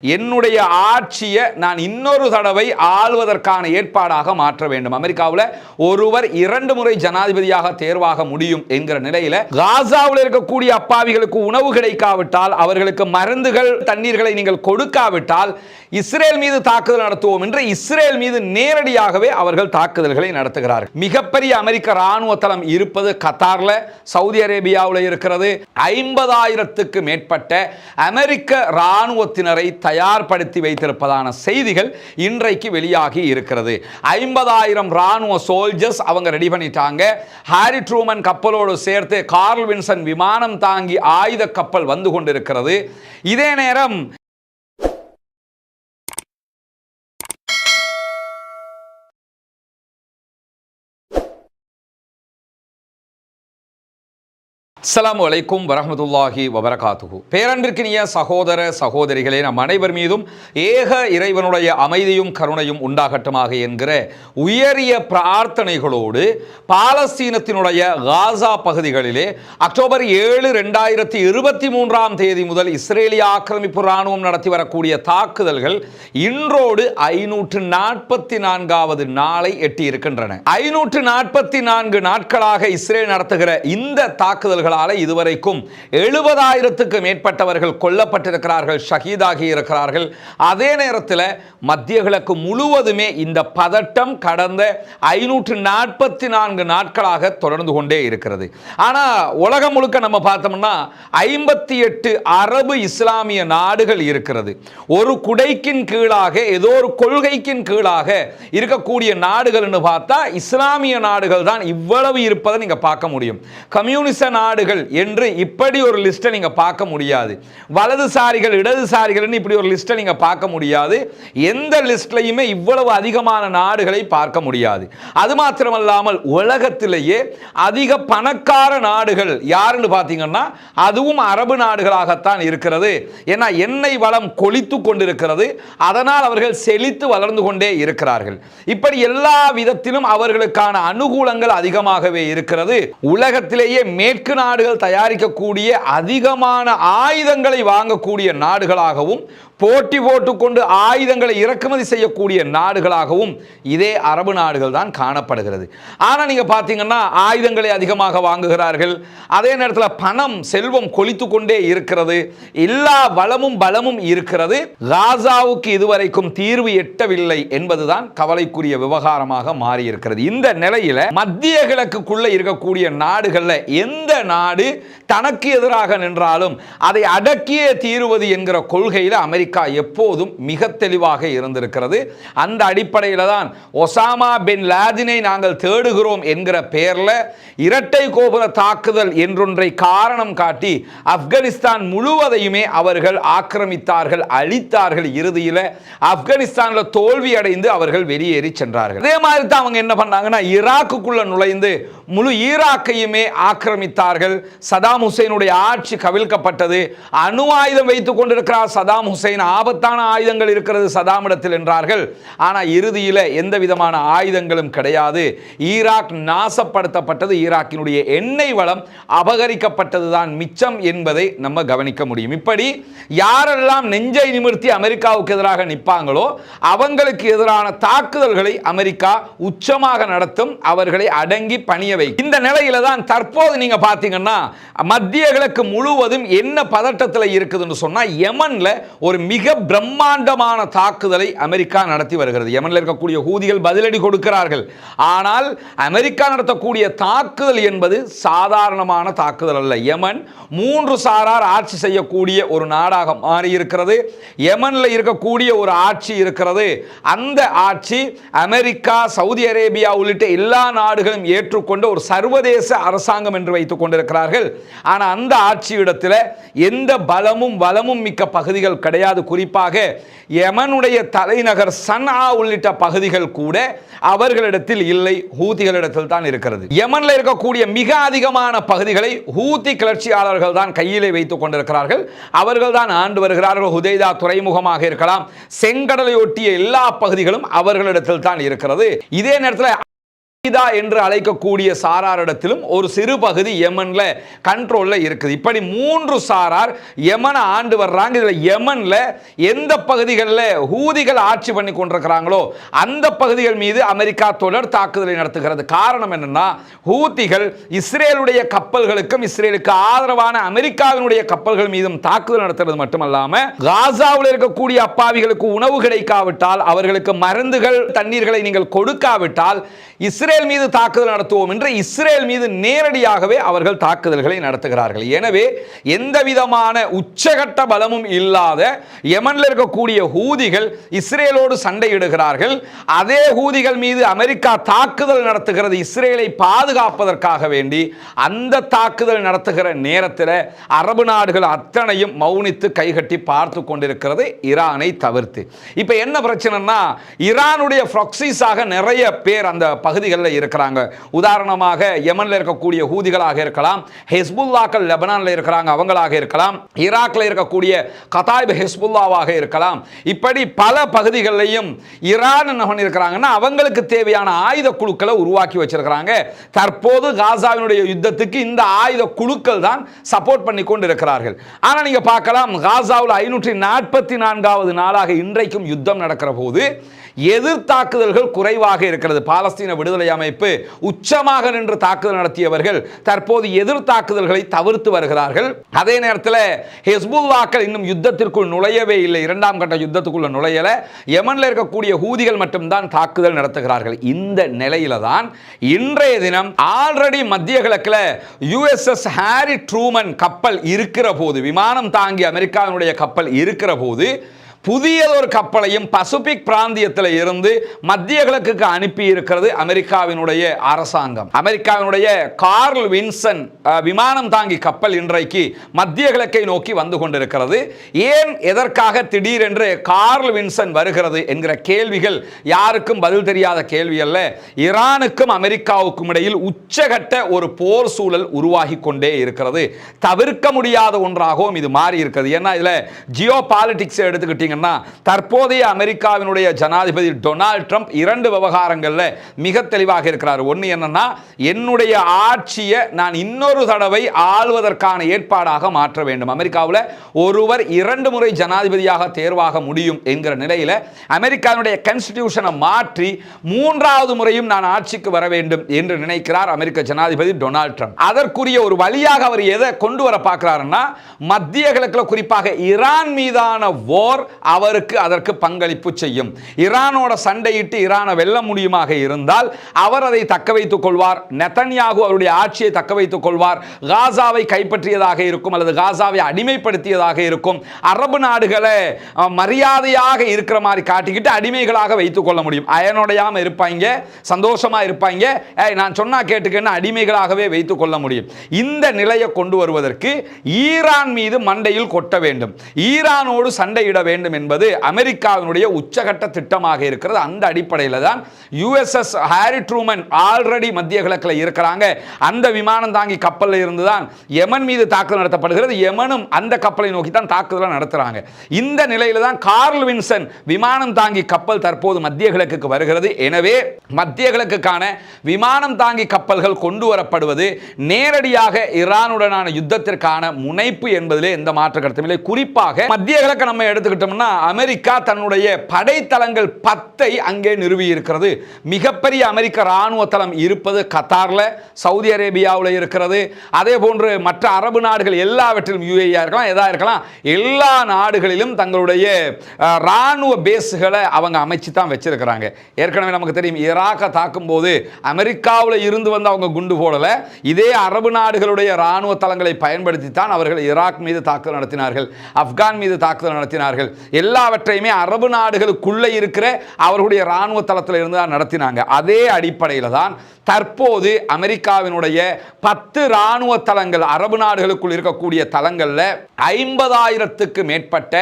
என்னுடைய ஆட்சியை நான் இன்னொரு தடவை ஆள்வதற்கான ஏற்பாடாக மாற்ற வேண்டும். அமெரிக்காவில் ஒருவர் 2 முறை ஜனாதிபதியாக தேர்வாக முடியும் என்கிற நிலையில காசாவில் இருக்கக்கூடிய அப்பாவிகளுக்கு உணவு கிடைக்காவிட்டால், அவர்களுக்கு மருந்துகள் தண்ணீர்களை நீங்கள் கொடுக்காவிட்டால் இஸ்ரேல் மீது தாக்குதல் நடத்துவோம் என்று இஸ்ரேல் மீது நேரடியாகவே அவர்கள் தாக்குதல்களை நடத்துகிறார்கள். மிகப்பெரிய அமெரிக்க ராணுவ தளம் இருப்பது கத்தார்ல, சவுதி அரேபியாவில் இருக்கிறது. 50,000க்கு மேற்பட்ட அமெரிக்க ராணுவத்தினரை தயார்படுத்தி வைத்திருப்பதான செய்திகள் இன்றைக்கு வெளியாகி இருக்கிறது. 50,000 ராணுவ சோல்ஜர்ஸ் அவங்க ரெடி பண்ணிட்டாங்க. ஹாரி ட்ரூமன் கப்பலோடு சேர்த்து கார்ல் வின்சன் விமானம் தாங்கி ஆயுத கப்பல் வந்து கொண்டிருக்கிறது. இதே நேரம் அஸ்ஸலாமு அலைக்கும் வரஹ்மத்துல்லாஹி வபரகாத்துஹு. பேரன்பிற்கினிய சகோதர சகோதரிகளே, நம் அனைவர் மீதும் ஏக இறைவனுடைய அமைதியும் கருணையும் உண்டாகட்டுமாக என்கிற உயரிய பிரார்த்தனைகளோடு பாலஸ்தீனத்தினுடைய காசா பகுதிகளிலே அக்டோபர் 7, 2023 முதல் இஸ்ரேலிய ஆக்கிரமிப்பு இராணுவம் நடத்தி வரக்கூடிய தாக்குதல்கள் இன்றோடு 544வது நாளை எட்டி இருக்கின்றன. 544 நாட்களாக இஸ்ரேல் நடத்துகிற இந்த தாக்குதல்கள் இதுவரைக்கும் 70,000க்கு மேற்பட்டவர்கள் கொல்லப்பட்டிருக்கிறார்கள், ஷஹீதாகி இருக்கிறார்கள். அதே நேரத்தில் மத்திய கிழக்கு முழுவதுமே இந்த பதட்டம் கடந்த 544 நாட்களாக தொடர்ந்து கொண்டே இருக்கிறது. ஆனா உலகம் முழுக்க நம்ம பார்த்தோம்னா 58 அரபு இஸ்லாமிய நாடுகள் இருக்கிறது. ஒரு குடைக்கின் கீழாக, ஏதோ ஒரு கொள்கைக்கின் கீழாக இருக்கக்கூடிய நாடுகள் பார்த்தா இஸ்லாமிய நாடுகள் தான் இவ்வளவு இருப்பதை நீங்க பார்க்க முடியும். கம்யூனிச நாடுகள் என்று இப்படி ஒரு லிஸ்ட்டை நீங்க பார்க்க முடியாது. வலதுசாரிகள் இடதுசாரிகள் இப்படி ஒரு லிஸ்ட்டை நீங்க பார்க்க முடியாது. எந்த லிஸ்ட்லையுமே இவ்வளவு அதிகமான நாடுகளை பார்க்க முடியாது. அது மாத்திரமல்லாமல் உலகத்திலேயே அதிக பணக்கார நாடுகள் யாருன்னு பார்த்தீங்கன்னா அதுவும் அரபு நாடுகளாகத்தான் இருக்கிறது. ஏன்னா எண்ணெய் வளம் கொளித்து கொண்டிருக்கிறது. அதனால் அவர்கள் செழித்து வளர்ந்து கொண்டே இருக்கிறார்கள். இப்படி எல்லா விதத்திலும் அவர்களுக்கான அனுகூலங்கள் அதிகமாகவே இருக்கிறது. உலகத்திலேயே மேற்கு நாடுகள் தயாரிக்கக்கூடிய அதிகமான ஆயுதங்களை வாங்கக்கூடிய நாடுகளாகவும், போட்டி போட்டுக்கொண்டு ஆயுதங்களை இறக்குமதி செய்யக்கூடிய நாடுகளாகவும் இதே அரபு நாடுகள் தான் காணப்படுகிறது. ஆனால் நீங்க பார்த்தீங்கன்னா ஆயுதங்களை அதிகமாக வாங்குகிறார்கள். அதே நேரத்தில் பணம் செல்வம் கொளித்து கொண்டே இருக்கிறது. எல்லா வளமும் பலமும் இருக்கிறது. காசாவுக்கு இதுவரைக்கும் தீர்வு எட்டவில்லை என்பதுதான் கவலைக்குரிய விவகாரமாக மாறி இருக்கிறது. இந்த நிலையில மத்திய கிழக்குக்குள்ள இருக்கக்கூடிய நாடுகள்ல எந்த நாடு தனக்கு எதிராக நின்றாலும் அதை அடக்கியே தீருவது என்கிற கொள்கையில் அமெரிக்கா எப்போதும் மிக தெளிவாக இருந்திருக்கிறது. அந்த அடிப்படையில் தான் ஒசாமா பின் லாதினை நாங்கள் தேடுகிறோம் என்கிற பெயர்ல இரட்டை கோபுர தாக்குதல் என்றொன்றை காரணம் காட்டி ஆப்கானிஸ்தான் முழுவதையுமே அவர்கள் ஆக்கிரமித்தார்கள், அழித்தார்கள். இறுதியில் ஆப்கானிஸ்தானில் தோல்வி அடைந்து அவர்கள் வெளியேறி சென்றார்கள். அதே மாதிரி தான் அவங்க என்ன பண்ணாங்கன்னா ஈராக்குக்குள்ள நுழைந்து முழு ஈராக்கையுமே ஆக்கிரமித்தார்கள். சதாம் ஹுசைனுடைய ஆட்சி கவிழ்க்கப்பட்டது. அணு ஆயுதம் வைத்துக் கொண்டிருக்கிறார் சதாம் ஹுசைன், ஆபத்தான ஆயுதங்கள் இருக்கிறது சதாமிடத்தில் என்றார்கள். ஆனால் இறுதியில் எந்த விதமான ஆயுதங்களும் கிடையாது. ஈராக் நாசப்படுத்தப்பட்டது. ஈராக்கினுடைய எண்ணெய் வளம் அபகரிக்கப்பட்டதுதான் மிச்சம் என்பதை நம்ம கவனிக்க முடியும். இப்படி யாரெல்லாம் நெஞ்சை நிமிர்த்தி அமெரிக்காவுக்கு எதிராக நிற்பாங்களோ அவங்களுக்கு எதிரான தாக்குதல்களை அமெரிக்கா உச்சமாக நடத்தும், அவர்களை அடங்கி பணிய வைக்கும். இந்த நிலையில தான் தற்போது நீங்க பாத்தீங்கன்னா மத்திய கிழக்கு முழுவதும் என்ன பதட்டத்தில் இருக்குதுன்னு சொன்னா யமன்ல ஒரு மிக பிரம்மாண்டமான தாக்குதலை அமெரிக்கா நடத்தி வருகிறது. யமன்ல இருக்கக்கூடிய ஹூதிகள் பதிலடி கொடுக்கிறார்கள். ஆனால் அமெரிக்கா நடத்தக்கூடிய தாக்குதல் என்பது சாதாரணமான தாக்குதல் அல்ல. யமன் 3 சாரார் ஆட்சி செய்யக்கூடிய ஒரு நாடாக மாறி இருக்கிறது. யமன்ல இருக்கக்கூடிய ஒரு ஆட்சி இருக்கிறது. அந்த ஆட்சி அமெரிக்கா, சவுதி அரேபியா உள்ளிட்ட எல்லா நாடுகளும் ஏற்றுக்கொண்ட ஒரு சர்வதேச அரசாங்கம் என்று வைத்துக் கொண்டிருக்கிறார்கள். ஆனால் அந்த ஆட்சியிடத்தில் எந்த பலமும் வளமும் மிக்க பகுதிகள் கிடையாது. குறிப்பாக யமனுடைய தலைநகர் சன்ஆ உள்ளிட்ட பகுதிகள் கூட அவர்களிடத்தில் இல்லை, ஹூதிகளிடத்தில் தான் இருக்கிறது. யமன்ல இருக்கக்கூடிய மிக அதிகமான பகுதிகளை ஹூதி கிளர்ச்சியாளர்கள் தான் கையிலே வைத்துக் கொண்டிருக்கிறார்கள். அவர்கள் தான் ஆண்டு வருகிறார்கள். ஹுதைதா துறைமுகமாக இருக்கலாம், செங்கடலை ஒட்டிய எல்லா பகுதிகளும் அவர்களிடத்தில் தான் இருக்கிறது. இதே நேரத்தில் என்று அழைக்கக்கூடிய சாராரிடத்திலும் ஒரு சிறு பகுதி யமன்ல கண்ட்ரோல்ல இருக்குது. இப்படி 3 சாரார் யமனை ஆண்டு வர்றாங்க. இதுல யமன்ல எந்த பகுதிகளில் ஹூதிகள் ஆட்சி பண்ணி கொண்டிருக்கிறாங்களோ அந்த பகுதிகள் மீது அமெரிக்கா தொடர் தாக்குதலை நடத்துகிறது. காரணம் என்னன்னா, ஹூதிகள் இஸ்ரேலுடைய கப்பல்களுக்கும் இஸ்ரேலுக்கு ஆதரவான அமெரிக்காவினுடைய கப்பல்கள் மீதும் தாக்குதல் நடத்துறது மட்டுமல்லாம, காசாவில் இருக்கக்கூடிய அப்பாவிகளுக்கு உணவு கிடைக்காவிட்டால், அவர்களுக்கு மருந்துகள் தண்ணீர்களை நீங்கள் கொடுக்காவிட்டால் இஸ்ரேல் மீது தாக்குதல் நடத்துவோம் என்று இஸ்ரேல் மீது நேரடியாகவே அவர்கள் தாக்குதல்களை நடத்துகிறார்கள். எனவே எந்த விதமான உச்சகட்ட பலமும் இல்லாத யமனில் இருக்கக்கூடிய ஹூதிகள் இஸ்ரேலோடு சண்டையிடுகிறார்கள். அதே ஹூதிகள் மீது அமெரிக்கா தாக்குதல் நடத்துகிறது இஸ்ரேலை பாதுகாப்பதற்காக வேண்டி. அந்த தாக்குதல் நடத்துகிற நேரத்தில் அரபு நாடுகள் அத்தனையும் மௌனித்து கைகட்டி பார்த்து கொண்டிருக்கிறது, ஈரானை தவிர்த்து. இப்ப என்ன பிரச்சனைனா, ஈரானுடைய ப்ராக்ஸிஸாக நிறைய பேர் அந்த பகுதிகளில் இருக்கிறாங்க. உதாரணமாக யமனில் இருக்கக்கூடிய ஹூதிகளாக இருக்கலாம், ஹெஸ்புல்லாக்கள் லெபனானில் இருக்கிறாங்க அவங்களாக இருக்கலாம், ஈராக்கில் இருக்கக்கூடிய கதாயிப் ஹெஸ்புல்லாவாக இருக்கலாம். இப்படி பல பகுதிகளிலையும் ஈரான் என்ன பண்ணியிருக்கிறாங்கன்னா, அவங்களுக்கு தேவையான ஆயுத குழுக்களை உருவாக்கி வச்சிருக்கிறாங்க. தற்போது காசாவினுடைய யுத்தத்துக்கு இந்த ஆயுத குழுக்கள் தான் சப்போர்ட் பண்ணி கொண்டு இருக்கிறார்கள். ஆனால் நீங்க பார்க்கலாம், காசாவில் 544வது நாளாக இன்றைக்கும் யுத்தம் நடக்கிற போது எதிர்த்தாக்குதல்கள் குறைவாக இருக்கிறது. பாலஸ்தீன விடுதலை அமைப்பு உச்சமாக நின்று தாக்குதல் நடத்தியவர்கள் தற்போது எதிர்த்தாக்குதல்களை தவிர்த்து வருகிறார்கள். அதே நேரத்தில் ஹெஸ்புல்லாக்கள் இன்னும் யுத்தத்திற்குள் நுழையவே இல்லை, 2ஆம் கட்ட யுத்தத்துக்குள்ள நுழையல. யமனில் இருக்கக்கூடிய ஹூதிகள் மட்டும்தான் தாக்குதல் நடத்துகிறார்கள். இந்த நிலையில தான் இன்றைய தினம் ஆல்ரெடி மத்திய கிழக்கில் USS ஹாரி ட்ரூமன் கப்பல் இருக்கிற போது, விமானம் தாங்கி அமெரிக்காவினுடைய கப்பல் இருக்கிற போது, புதியதொரு கப்பலையும் பசிபிக் பிராந்தியத்தில் இருந்து மத்திய கிழக்குக்கு அனுப்பி இருக்கிறது அமெரிக்காவினுடைய அரசாங்கம். அமெரிக்காவினுடைய கார்ல் வின்சன் விமானம் தாங்கி கப்பல் இன்றைக்கு மத்திய கிழக்கை நோக்கி வந்து கொண்டிருக்கிறது. ஏன், எதற்காக திடீரென்று கார்ல் வின்சன் வருகிறது என்கிற கேள்விகள் யாருக்கும் பதில் தெரியாத கேள்வி அல்ல. ஈரானுக்கும் அமெரிக்காவுக்கும் இடையில் உச்சகட்ட ஒரு போர் சூழல் உருவாகி கொண்டே இருக்கிறது. தவிர்க்க முடியாத ஒன்றாகவும் இது மாறி இருக்கிறது. ஏன்னா இதுல ஜியோ பாலிடிக்ஸ் எடுத்துக்கிட்டீங்க, தற்போதைய அமெரிக்காவினுடைய ஜனாதிபதி டொனால்ட் ட்ரம்ப் 2 விவகாரங்கள்ல மிக தெளிவாக இருக்கிறார். ஒன்று என்னன்னா, என்னுடைய ஆட்சியை நான் இன்னொரு தடவை ஆள்வதற்கான ஏற்பாடாக மாற்ற வேண்டும். அமெரிக்காவில் ஒருவர் 2 முறை ஜனாதிபதியாக தேர்வாக முடியும் என்கிற நிலையில் அமெரிக்காவினுடைய கான்ஸ்டிடியூஷனை மாற்றி 3வது முறையும் நான் ஆட்சிக்கு வர வேண்டும் என்று நினைக்கிறார் அமெரிக்க ஜனாதிபதி டொனால்ட் ட்ரம்ப். அதற்குரிய ஒரு வழியாக அவர் எதை கொண்டு வர பார்க்கிறாருன்னா, மத்திய கிழக்கில் குறிப்பாக ஈரான் மீதான போர் அவருக்கு அதற்கு பங்களிப்பு செய்யும். ஈரானோட சண்டையிட்டு ஈரானை வெல்ல முடியுமாக இருந்தால் அவர் அதை தக்க வைத்துக் கொள்வார். நெதன்யாகு அவருடைய ஆட்சியை தக்க வைத்துக் கொள்வார். காசாவை கைப்பற்றியதாக இருக்கும் அல்லது காசாவை அடிமைப்படுத்தியதாக இருக்கும். அரபு நாடுகளை மரியாதையாக இருக்கிற மாதிரி காட்டிக்கிட்டு அடிமைகளாக வைத்துக் கொள்ள முடியும். அயனோடையாம இருப்பாங்க, சந்தோஷமா இருப்பாங்க, நான் சொன்னா கேட்டுக்கன்னு அடிமைகளாகவே வைத்துக் கொள்ள முடியும். இந்த நிலையை கொண்டு வருவதற்கு ஈரான் மீது மண்டையில் கொட்ட வேண்டும், ஈரானோடு சண்டையிட வேண்டும் என்பது அமெரிக்காவினுடைய உச்சகட்ட திட்டமாக இருக்கிறது. அந்த அடிப்படையில் தான் USS ஹாரி ட்ரூமன் ஆல்ரெடி மத்திய கிழக்கில் இருக்கிறாங்க. அந்த விமானம் தாங்கி கப்பலில் இருந்து தான் யமன் மீது தாக்குதல் நடத்தப்படுகிறது. யமனும் அந்த கப்பலை நோக்கி தான் தாக்குதல் நடத்துறாங்க. இந்த நிலையில் தான் கார்ல் வின்சன் விமானம் தாங்கி கப்பல் தற்போது மத்திய கிழக்குக்கு வருகிறது. எனவே மத்திய கிழக்குக்கான விமானம் தாங்கி கப்பல்கள் கொண்டு வரப்படுவது நேரடியாக ஈரானுடனான யுத்தத்திற்கான முனைப்பு என்பதிலே எந்த மாற்று கருத்தும் இல்லை. குறிப்பாக மத்திய கிழக்கு நம்ம எடுத்துக்கிட்டோம், அமெரிக்கா தன்னுடைய படைத்தளங்கள் 10ஐ அங்கே நிறுவி இருக்கிறது. மிகப்பெரிய அமெரிக்க ராணுவ தளம் இருப்பது கத்தார்ல, சவுதி அரேபியாவில் இருக்கிறது. அதே போன்று மற்ற அரபு நாடுகள் எல்லாவற்றிலும் UAE இருக்கலாம், எதா இருக்கலாம், எல்லா நாடுகளிலும் தங்களுடைய ராணுவ பேஸ்களை அவங்க அமைச்சு தான் வச்சிருக்கிறாங்க. ஏற்கனவே நமக்கு தெரியும், ஈராக்கை தாக்கும் போது அமெரிக்காவில் இருந்து வந்து அவங்க குண்டு போடல, இதே அரபு நாடுகளுடைய ராணுவ தளங்களை பயன்படுத்தி தான் அவர்கள் ஈராக் மீது தாக்குதல் நடத்தினார்கள், ஆப்கான் மீது தாக்குதல் நடத்தினார்கள். எல்லாவற்றையுமே அரபு நாடுகளுக்குள்ளே இருக்கிற அவர்களுடைய ராணுவ தளத்தில் இருந்து தான் நடத்தினாங்க. அதே அடிப்படையில் தான் தற்போது அமெரிக்காவினுடைய 10 இராணுவ தளங்கள் அரபு நாடுகளுக்குள் இருக்கக்கூடிய தளங்கள்ல 50,000க்கு மேற்பட்ட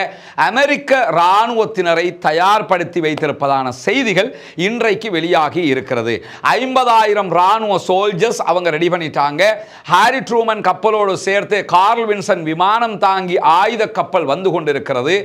அமெரிக்க இராணுவத்தினரை தயார்படுத்தி வைத்திருப்பதான செய்திகள் இன்றைக்கு வெளியாகி இருக்கிறது. 50,000 இராணுவ சோல்ஜர்ஸ் அவங்க ரெடி பண்ணிட்டாங்க. ஹாரி ட்ரூமன் கப்பலோடு சேர்த்து கார்ல் வின்சன் விமானம் தாங்கி ஆயுத கப்பல் வந்து கொண்டிருக்கிறது.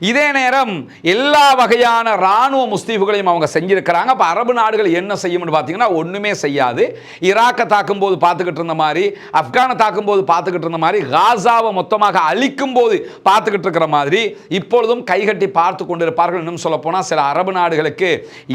இதே நேரம் எல்லா வகையான இராணுவ முஸ்தீஃபுகளையும் அவங்க செஞ்சிருக்கிறாங்க. அப்ப அரபு நாடுகள் என்ன செய்யும்னு பார்த்தீங்கன்னா ஒண்ணுமே செய்யாது. ஈராக்கை தாக்கும் போது பார்த்துக்கிட்டு இருந்த மாதிரி, ஆப்கானை தாக்கும் போது பார்த்துக்கிட்டு இருந்த மாதிரி, காசாவை மொத்தமாக அழிக்கும் போது பார்த்துக்கிட்டு இருக்கிற மாதிரி இப்பொழுதும் கைகட்டி பார்த்து கொண்டிருப்பார்கள். இன்னும் சொல்ல போனால் சில அரபு நாடுகளுக்கு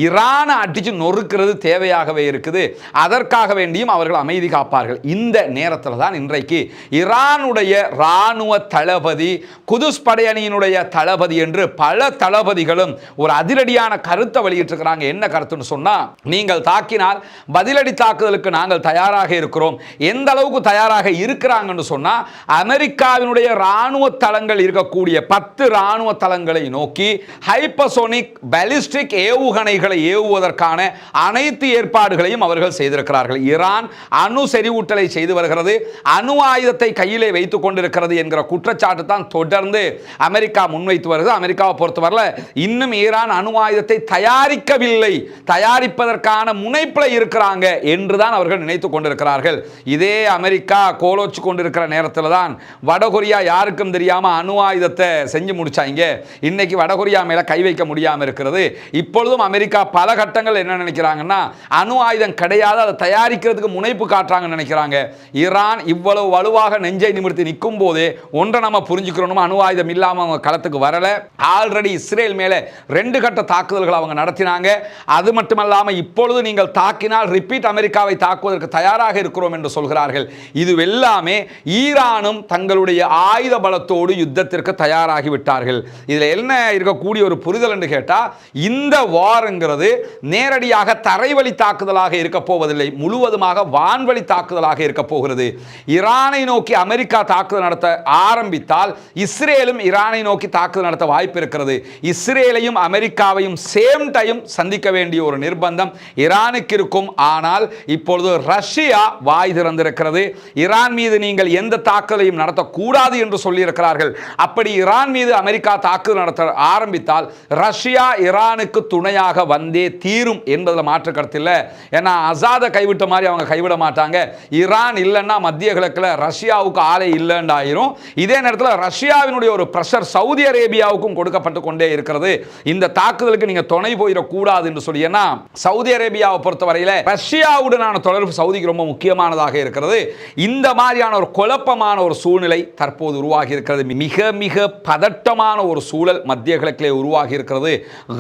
ஈரானை அடிச்சு நொறுக்கிறது தேவையாகவே இருக்குது. அதற்காக வேண்டியும் அவர்கள் அமைதி காப்பார்கள். இந்த நேரத்தில் தான் இன்றைக்கு ஈரானுடைய இராணுவ தளபதி, குதுஸ் படையணியினுடைய தளபதி என்று பல தளபதிகளும் ஒரு அதிரடியான கருத்தை வெளியிட்டிருக்கிறாங்க. என்ன கருத்துன்னு சொன்னா, நீங்கள் தாக்கினால் பதிலடி தாக்குதலுக்கு நாங்கள் தயாராக இருக்கிறோம். எந்த அளவுக்கு தயாராக இருக்கிறாங்கன்னு சொன்னா, அமெரிக்காவினுடைய ராணுவ தளங்கள் இருக்கக்கூடிய 10 ராணுவ தளங்களை நோக்கி ஹைப்பர்சோனிக் பாலிஸ்டிக் ஏவுகணைகளை ஏவுவதற்கான அனைத்து ஏற்பாடுகளையும் அவர்கள் செய்திருக்கிறார்கள். ஈரான் அணு செறிவூட்டலை செய்து வருகிறது, அணு ஆயுதத்தை கையிலே வைத்துக் கொண்டிருக்கிறது என்கிற குற்றச்சாட்டு தான் தொடர்ந்து அமெரிக்கா முன்வைத்து வருகிறது. அமெரிக்காவை பொறுத்தவரை இன்னும் ஈரான் அணு ஆயுதத்தை தயாரிக்கவில்லை, தயாரிப்பதற்கான முனைப்பில் இருக்கிறாங்க என்றுதான் அவர்கள் நினைத்துக் கொண்டிருக்கிறார்கள். இதே அமெரிக்கா கோலோச்சு கொண்டிருக்கிற நேரத்தில் தான் வடகொரியா யாருக்கும் தெரியாம அணு ஆயுதத்தை செஞ்சு முடிச்சாங்க. இன்னைக்கு வடகொரியா மேல கை வைக்க முடியாம இருக்கிறது. இப்பொழுதும் அமெரிக்கா பல கட்டங்கள் என்ன நினைக்கிறாங்கன்னா, அணு ஆயுதம் கிடையாது, அதை தயாரிக்கிறதுக்கு முனைப்பு காட்டுறாங்கன்னு நினைக்கிறாங்க. ஈரான் இவ்வளவு வலுவாக நெஞ்சை நிமிர்த்தி நிற்கும் போதே ஒன்றை நம்ம புரிஞ்சுக்கிறோம், அணு ஆயுதம் இல்லாம அவங்க களத்துக்கு வரல. ஆல்ரெடி இஸ்ரேல் மேல 2 கட்ட தாக்குதல்கள் அவங்க நடத்தினாங்க. அது மட்டுமல்லாம இப்பொழுது நீங்கள் தாக்கினால் ரிப்பீட் அமெரிக்காவை தாக்குவதற்கு தயாராக இருக்கிறோம் என்று சொல்கிறார்கள். இது எல்லாமே ஈரானும் தங்களுடைய ஆயுத பலத்தோடு யுத்தத்திற்கு தயாராகி விட்டார்கள். இதுல என்ன இருக்கக்கூடிய ஒரு புரிதல் என்று கேட்டா, இந்த வார்ங்கிறது நேரடியாக தரைவழி தாக்குதலாக இருக்க போவதில்லை, முழுவதுமாக வான்வழி தாக்குதலாக இருக்க போகிறது. ஈரானை நோக்கி அமெரிக்கா தாக்குதல் நடத்த ஆரம்பித்தால் இஸ்ரேலும் ஈரானை நோக்கி தாக்குதல் நடத்த வாய்ப்பு இருக்கிறது. இஸ்ரேலையும் அமெரிக்காவையும் சேம் டைம் சந்திக்க வேண்டிய ஒரு நிர்பந்தம் ஈரானுக்கு இருக்கும். ஆனால் இப்பொழுது ரஷ்யா வாய் திறந்திருக்கிறது. ஈரான் மீது நீங்கள் எந்த தாக்குதலையும் நடத்தக்கூடாது என்று சொல்லியிருக்கிறார்கள். அப்படி ஈரான் மீது அமெரிக்கா தாக்குதல் நடத்த ஆரம்பித்தால் ரஷ்யா ஈரானுக்கு துணையாக வந்தே தீரும் என்பதில் மாற்று கருத்து இல்லை. ஏன்னா அசாதை கைவிட்ட மாதிரி அவங்க கைவிட மாட்டாங்க. ஈரான் இல்லைன்னா மத்திய கிழக்கில் ரஷ்யாவுக்கு ஆளே இல்லைன்றாயிரும். இதே நேரத்தில் ரஷ்யாவினுடைய ஒரு பிரஷர் சவுதி அரேபியாவுக்கும் கொடுக்கப்பட்டு கொண்டே இருக்கிறது. இந்த தாக்குதலுக்கு நீங்க துணை போயிடக்கூடாது என்று சொல்லி, ஏன்னா சவுதி அரேபியாவை பொறுத்தவரையில் ரஷ்யாவுடனான தொடர்பு சவுதிக்கு ரொம்ப முக்கியமானதாக இருக்கிறது. இந்த மாதிரியான ஒரு குழப்பமான ஒரு சூழ்நிலை தற்போது உருவாகி இருக்கிறது. மிக மிக பதட்டமான ஒரு சூழல் மத்திய கிழக்கிலே உருவாகி இருக்கிறது.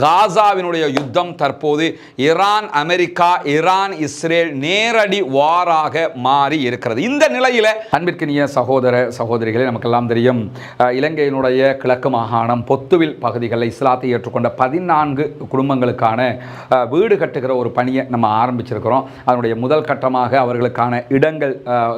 காசாவினுடைய யுத்தம் தற்போது ஈரான் அமெரிக்கா, ஈரான் இஸ்ரேல் நேரடி வாராக மாறி இருக்கிறது. இந்த நிலையில அன்பிற்கினிய சகோதர சகோதரிகளே, நமக்கெல்லாம் தெரியும், இலங்கையினுடைய கிழக்கு மாகாணம் பொத்துவில் பகுதிகளில் இஸ்லாத்தை ஏற்றுக்கொண்ட 14 குடும்பங்களுக்கான வீடு கட்டுகிற ஒரு பணியை நம்ம ஆரம்பிச்சிருக்கிறோம். அதனுடைய முதல் கட்டமாக அவர்களுக்கான இடங்கள்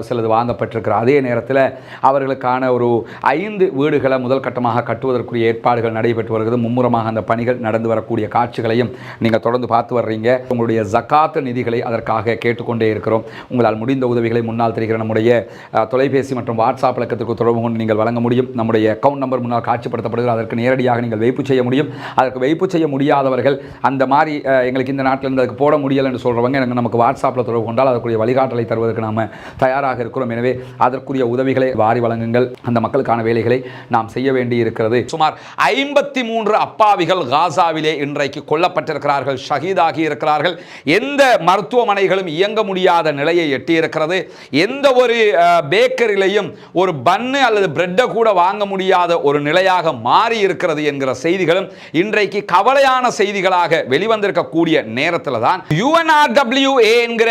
சிலது வாங்கப்பட்டிருக்கிற அதே நேரத்தில் அவர்களுக்கான ஒரு 5 வீடுகளை முதல் கட்டமாக கட்டுவதற்குரிய ஏற்பாடுகள் நடைபெற்று வருகிறது. மும்முரமாக அந்த பணிகள் நடந்து வரக்கூடிய காட்சிகளையும் நீங்கள் தொடர்ந்து பார்த்து வர்றீங்க. உங்களுடைய ஜகாத் நிதிகளை அதற்காக கேட்டுக்கொண்டே இருக்கிறோம். உங்களால் முடிந்த உதவிகளை முன்னால் தெரிகிற நம்முடைய தொலைபேசி மற்றும் வாட்ஸ்அப் இலக்கத்திற்கு தொடர்பு கொண்டு நீங்கள் வழங்க முடியும். நம்முடைய அக்கௌண்ட் நம்பர் முன்னால் காட்சிப்படுத்தப்படுகிறது. அதற்கு நேரடியாக நீங்கள் வைப்பு செய்ய முடியும். அதற்கு வைப்பு செய்ய முடியாதவர்கள், அந்த மாதிரி எங்களுக்கு இந்த நாட்டில் இருந்து அதுக்கு போட முடியலை என்று சொல்கிறவங்க நமக்கு வாட்ஸ்அப்பில் தொடர்பு கொண்டால் அதற்குரிய வழிகாட்டலை தருவதற்கு நாம் தயாராக இருக்கிறோம். எனவே அதற்குரிய உதவிகளை வாரி வழங்குங்கள். அந்த மக்களுக்கான வேலைகளை நாம் செய்ய வேண்டி இருக்கிறது. சுமார் 53 அப்பாவிகள் காசாவிலே இன்றைக்கு கொல்லப்பட்டிருக்கிறார்கள், ஷஹீதாகி இருக்கிறார்கள். எந்த மருத்துவமனைகளும் இயங்க முடியாத நிலையை எட்டியிருக்கிறது. எந்த ஒரு பேக்கரிலையும் ஒரு பன்னு அல்லது பிரெட்டை கூட வாங்க முடியாத ஒரு நிலையாக மாறி இருக்கிறது என்கிற செய்திகளும் இன்றைக்கு கவலையான செய்திகளாக வெளிவந்திருக்கக்கூடிய நேரத்தில் தான் UNRWA என்கிற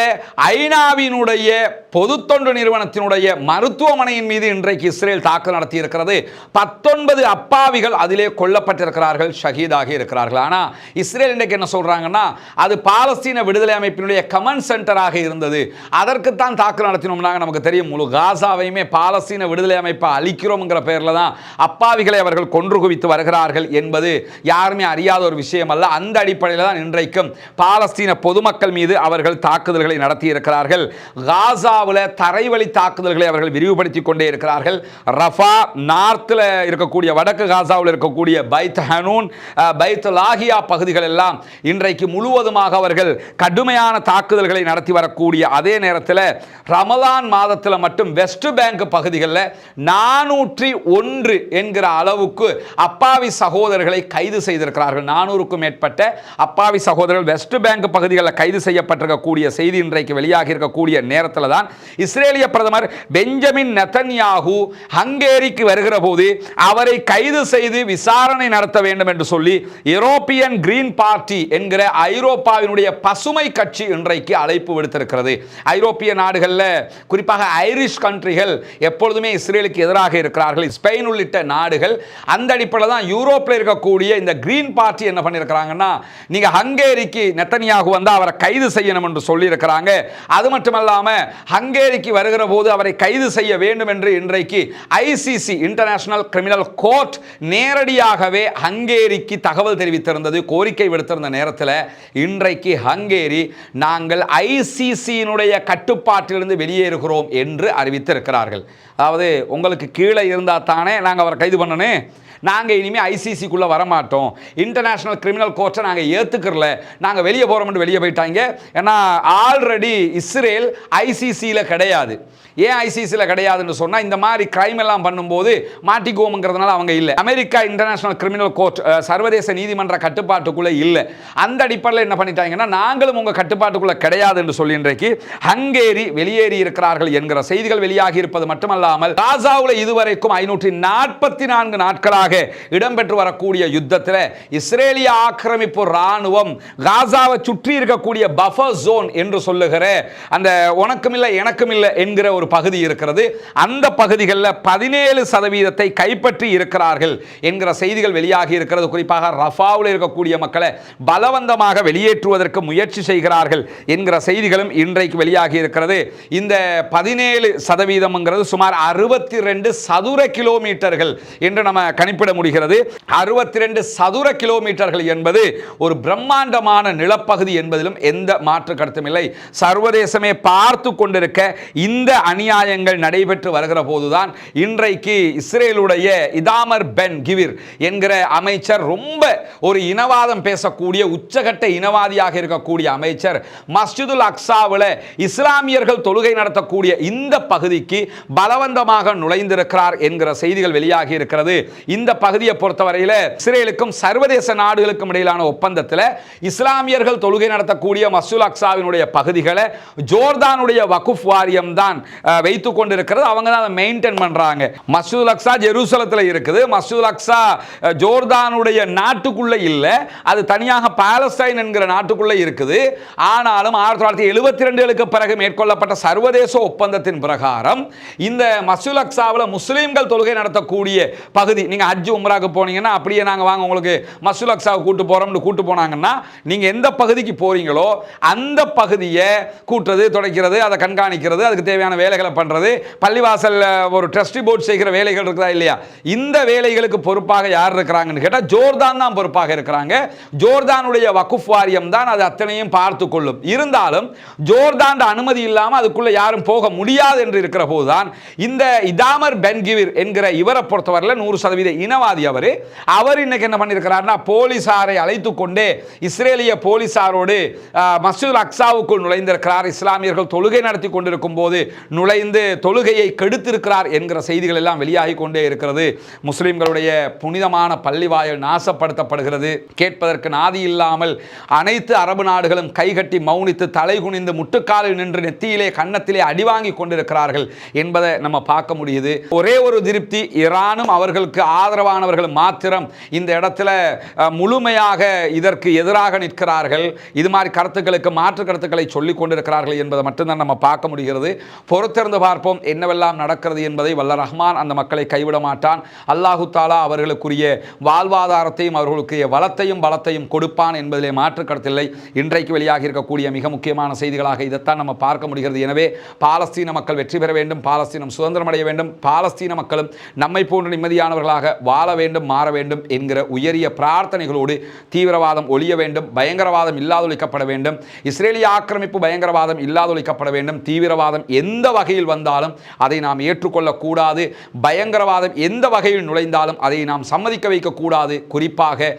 ஐநாவினுடைய பொது தொண்டு நிறுவனத்தினுடைய மருத்துவமனையின் மீது இன்றைக்கு இஸ்ரேல் தாக்குதல் நடத்தி இருக்கிறது. 19 அப்பாவிகள் அதிலே கொல்லப்பட்டிருக்கிறார்கள், ஷஹீதாகி இருக்கிறார்கள். ஆனால் இஸ்ரேல் இன்றைக்கு என்ன சொல்றாங்கன்னா, அது பாலஸ்தீன விடுதலை அமைப்பினுடைய கமாண்ட் சென்டராக இருந்தது, அதற்குத்தான் தாக்குதல் நடத்தினோம்னா நமக்கு தெரியும். முழு காசாவையுமே பாலஸ்தீன விடுதலை அமைப்பை அழிக்கிறோம்ங்கிற பெயரில் தான் அப்பாவிகளை அவர்கள் கொன்று குவித்து வருகிறார்கள் என்பது யாருமே அறியாத ஒரு விஷயம் அல்ல. அந்த அடிப்படையில் தான் இன்றைக்கும் பாலஸ்தீன பொதுமக்கள் மீது அவர்கள் தாக்குதல்களை நடத்தி இருக்கிறார்கள். காசாவில் தரைவழி தாக்குதல்களை அவர்கள் விரிவுபடுத்திக் கொண்டே இருக்கிறார்கள். ரஃபா நார்த்தில் இருக்கக்கூடிய வடக்கு காசாவில் இருக்கக்கூடிய பைத் ஹனூன், பைத் லாகியா பகுதிகள் எல்லாம் இன்றைக்கு முழுவதுமாக அவர்கள் கடுமையான தாக்குதல்களை நடத்தி வரக்கூடிய அதே நேரத்தில் ரமலான் மாதத்தில் மட்டும் வெஸ்ட் பேங்க் பகுதிகளில் 401 என்கிற அளவுக்கு அப்பாவி சகோதரர்களை கைது செய்திருக்கிறார்கள். 400க்கும் மேற்பட்ட அப்பாவி சகோதரர்கள் வெஸ்ட் பேங்க் பகுதிகளில் கைது செய்யப்பட்டிருக்கக்கூடிய செய்தி இன்றைக்கு வெளியாகி இருக்கக்கூடிய நேரத்தில் தான் இஸ்ரேலிய பிரதமர் பெஞ்சமின் நெதன்யாகு ஹங்கேரிக்கு வருகிற போது அவரை கைது செய்து விசாரணை நடத்த வேண்டும் என்று சொல்லி யூரோப்பியன் கிரீன் பார்ட்டி என்கிற ஐரோப்பாவினுடைய பசுமை கட்சி இன்றைக்கு அழைப்பு விடுத்திருக்கிறது. ஐரோப்பிய நாடுகளில் குறிப்பாக ஐரிஷ் கண்ட்ரிகள் எப்பொழுதுமே இஸ்ரேலுக்கு எதிராக இருக்கிறார்கள், ஸ்பெயின் உள்ளிட்ட நாடுகள். அந்த அடிப்படையில் தான் யூரோப்பில் இருக்கக்கூடிய இந்த கிரீன் பார்ட்டி என்ன பண்ணியிருக்கிறாங்கன்னா, நீங்க ஹங்கேரிக்கு நெதன்யாகு வந்து அவரை கைது செய்யணும் என்று சொல்லி இருக்கிறாங்க. அது மட்டுமல்லாம ஹங்கேரிக்கு வருகிற போது அவரை கைது செய்ய வேண்டும் என்று இன்றைக்கு ஐசிசி இன்டர்நேஷனல் கிரிமினல் கோர்ட் நேரடியாகவே ஹங்கேரிக்கு தகவல் தெரிவித்திருந்தது, கோரிக்கை விடுத்திருந்த நேரத்தில் இன்றைக்கு ஹங்கேரி நாங்கள் ஐசிசியினுடைய கட்டுப்பாட்டிலிருந்து வெளியேறுகிறோம் என்று அறிவித்திருக்கிறார்கள். அதாவது உங்களுக்கு கீழே இருந்தால் தானே நாங்கள் அவரை கைது பண்ணணும், நாங்கள் இனிமேல் ஐசிசிக்குள்ளே வரமாட்டோம், இன்டர்நேஷனல் கிரிமினல் கோர்ட்டை நாங்கள் ஏற்றுக்கிறல, நாங்கள் வெளியே போகிறோம்னு வெளியே போயிட்டாங்க. ஏன்னா ஆல்ரெடி இஸ்ரேல் ஐசிசியில் கிடையாது. ஏன் ஐசிசியில் கிடையாதுன்னு சொன்னால், இந்த மாதிரி கிரைம் எல்லாம் பண்ணும்போது மாட்டிக்குவோம்ங்கிறதுனால அவங்க இல்லை. அமெரிக்கா இன்டர்நேஷனல் கிரிமினல் கோர்ட் சர்வதேச நீதிமன்ற கட்டுப்பாட்டுக்குள்ளே இல்லை. அந்த அடிப்படையில் என்ன பண்ணிட்டாங்கன்னா, நாங்களும் உங்கள் கட்டுப்பாட்டுக்குள்ளே கிடையாது என்று சொல்லி இன்றைக்கு ஹங்கேரி வெளியேறி இருக்கிறார்கள் என்கிற செய்திகள் வெளியாகி இருப்பது மட்டுமல்லாமல், காசாவில் இதுவரைக்கும் 544 நாட்களாக இடம்பெற்று வரக்கூடிய யுத்தத்தில் இஸ்ரேலிய ஆக்கிரமிப்பு ராணுவம் காசாவை சுற்றி இருக்கக்கூடிய பஃபர் ஜோன் என்று சொல்லுகிற அந்த உனக்கும் இல்லை எனக்கும் இல்லை என்கிற ஒரு பகுதி இருக்கிறது. அந்த பகுதிகளில் 17% கைப்பற்றி இருக்கிறார்கள் என்கிற செய்திகள் வெளியாகி இருக்கிறது. குறிப்பாக ரஃபாவில் இருக்கக்கூடிய மக்களை பலவந்தமாக வெளியேற்றுவதற்கு முயற்சி செய்கிறார்கள் என்கிற செய்திகளும் இன்றைக்கு வெளியாகி இருக்கிறது. இந்த 17% சுமார் 62 சதுர கிலோமீட்டர்கள் என்று நம்ம கணிப்பிட முடிகிறது. 62 சதுர கிலோமீட்டர்கள் என்பது ஒரு பிரம்மாண்டமான நிலப்பகுதி என்பதிலும் எந்த மாற்று கருத்தும் இல்லை. சர்வதேசமே பார்த்து கொண்டிருக்க இந்த அநியாயங்கள் நடைபெற்று வருகிற போதுதான் இன்றைக்கு இஸ்ரேலுடைய இதாமர் பென் கிவிர் என்கிற அமைச்சர், ரொம்ப ஒரு இனவாதம் பேசக்கூடிய உச்சகட்ட இனவாதியாக இருக்கக்கூடிய அமைச்சர், மஸ்ஜிதுல் அக்ஸாவில் இஸ்லாமியர்கள் தொழுகை நடத்தக்கூடிய இந்த பகுதிக்கு பலவந்தமாக நுழைந்திருக்கிறார் என்கிற செய்திகள் வெளியாகி இருக்கிறது. இந்த பகுதியை பொறுத்தவரையில் இஸ்ரேலுக்கும் சர்வதேச நாடுகளுக்கும் இடையிலான ஒப்பந்தத்தில் இஸ்லாமியர்கள் தொழுகை நடத்தக்கூடிய மஸ்ஜிதுல் அக்ஸாவினுடைய பகுதிகளை ஜோர்தானுடைய வகுப் வாரியம் தான் வைத்துக் கொண்டிருக்கிறது. அவங்க தான் அதை மெயின்டைன் பண்றாங்க. மஸ்ஜிதுல் அக்ஸா ஜெருசலத்தில் இருக்குது. மஸ்ஜிதுல் அக்ஸா ஜோர்தானுடைய நாட்டுக்குள்ள இல்ல, அது தனியாக பாலஸ்தீன் என்கிற நாட்டுக்குள்ள இருக்குது. ஆனாலும் 1972க்கு பிறகு மேற்கொள்ளப்பட்ட சர்வதேச ஒப்பந்தத்தின் பிரகாரம் இந்த மஸ்ஜிதுல் அக்ஸாவில் முஸ்லிம்கள் தொழுகை நடத்தக்கூடிய பகுதி, நீங்க ஹஜ் உம்ராக்கு போனீங்கன்னா அப்படியே நாங்க வாங்க உங்களுக்கு மஸ்ஜிதுல் அக்ஸாவை கூட்டு போறோம்னு கூட்டு போனாங்கன்னா, நீங்க எந்த பகுதிக்கு போறீங்களோ அந்த பகுதியை கூட்டுறது, துடைக்கிறது, அதை கண்காணிக்கிறது, அதுக்கு தேவையான வேலைகளை பண்றது, பள்ளிவாசல் ஒரு ட்ரஸ்டி போர்டு செய்கிற வேலைகள் இருக்குதா இல்லையா, இந்த வேலைகளுக்கு பொறுப்பாக யார் இருக்கிறாங்கன்னு கேட்டால் ஜோர்தான் தான் பொறுப்பாக இருக்கிறாங்க. ஜோர்தானுடைய வகுப் வாரியம் தான் அது அத்தனையும் பார்த்து கொள்ளும். இருந்தாலும் ஜோர்தான் அனுமதி இல்லாமல் அதுக்குள்ள யாரும் போக முடியாது என்று இருக்கிற போதுதான் இந்த இதாமர் பென் கிவிர் என்கிற இவரை பொறுத்தவரையில் 100% இனவாதி. அவர் இன்னைக்கு என்ன பண்ணியிருக்கிறார்னா, போலீசாரை அழைத்து கொண்டே இஸ்ரேலிய போலீசாரோடு மஸ்ஜிதுல் அக்ஸாவுக்குள் நுழைந்திருக்கிறார். இஸ்லாமியர்கள் தொழுகை நடத்தி கொண்டிருக்கும் போது நுழைந்து தொழுகையை கெடுத்திருக்கிறார் என்கிற செய்திகள் எல்லாம் வெளியாகி கொண்டே இருக்கிறது. முஸ்லிம்களுடைய புனிதமான பள்ளிவாயல் நாசப்படுத்தப்படுகிறது. கேட்பதற்கு நாதி இல்லாமல் அனைத்து அரபு நாடுகளும் கைகட்டி மௌனித்து தலை குனிந்து முட்டுக்காலில் நின்று நெத்தியிலே கன்னத்திலே அடிவாங்கி கொண்டிருக்கிறார்கள் என்பதை நம்ம பார்க்க முடியுது. ஒரே ஒரு திருப்தி, ஈரானும் அவர்களுக்கு ஆதரவானவர்கள் மாத்திரம் இந்த இடத்துல முழுமையாக இதற்கு எதிராக நிற்கிறார்கள், இது மாதிரி கருத்துக்களுக்கு மாற்று கருத்துக்களை சொல்லிக் கொண்டிருக்கிறார்கள் என்பதை மட்டும்தான் நம்ம பார்க்க முடிகிறது. பொறுத்திருந்து பார்ப்போம் என்னவெல்லாம் நடக்கிறது என்பதை. வல்ல ரஹ்மான் அந்த மக்களை கைவிட மாட்டான். அல்லாஹு தாலா அவர்களுக்குரிய வாழ்வாதாரத்தையும் அவர்களுக்குரிய வளத்தையும் பலத்தையும் கொடுப்பான் என்பதிலே மாற்று கருத்தில்லை. இன்றைக்கு வெளியாகி இருக்கக்கூடிய மிக முக்கியமான செய்திகளாக இதைத்தான் நம்ம பார்க்க முடிகிறது. எனவே பாலஸ்தீன மக்கள் வெற்றி பெற வேண்டும், பாலஸ்தீனம் சுதந்திரம் அடைய வேண்டும், பாலஸ்தீன மக்களும் நம்மை போன்ற நிம்மதியானவர்களாக வாழ வேண்டும், மாற வேண்டும் என்கிற உயரிய பிரார்த்தனைகளோடு தீவிரவாதம் ஒழிய வேண்டும், பயங்கரவாதம் இல்லாதொழிக்கப்பட வேண்டும், இஸ்ரேலிய ஆக்கிரமிப்பு பயங்கரவாதம் இல்லாதொழிக்கப்பட வேண்டும். தீவிரவாதம் எந்த வகையில் வந்தாலும் அதை நாம் ஏற்றுக்கொள்ளக்கூடாது. பயங்கரவாதம் எந்த வகையில் நுழைந்தாலும் அதை நாம் சம்மதிக்க வைக்கக்கூடாது. குறிப்பாக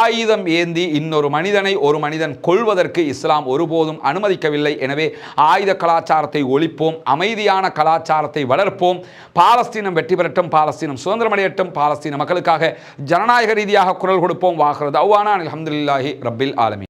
ஆயுதம் ஏந்தி இன்னொரு மனிதனை ஒரு மனிதன் கொள்வதற்கு இஸ்லாம் ஒருபோதும் அனுமதிக்கவில்லை. எனவே ஆயுத கலாச்சாரத்தை ஒழிப்போம், அமைதியான கலாச்சாரத்தை வளர்ப்போம். பாலஸ்தீனம் வெற்றி பெறட்டும், பாலஸ்தீனம் சுதந்திரமடையட்டும், பாலஸ்தீன மக்களுக்காக ஜனநாயக ரீதியாக குரல் கொடுப்போம். வாகிறது அவ்வானா அல்ஹம்துலில்லாஹி ரப்பில் ஆலமீன்.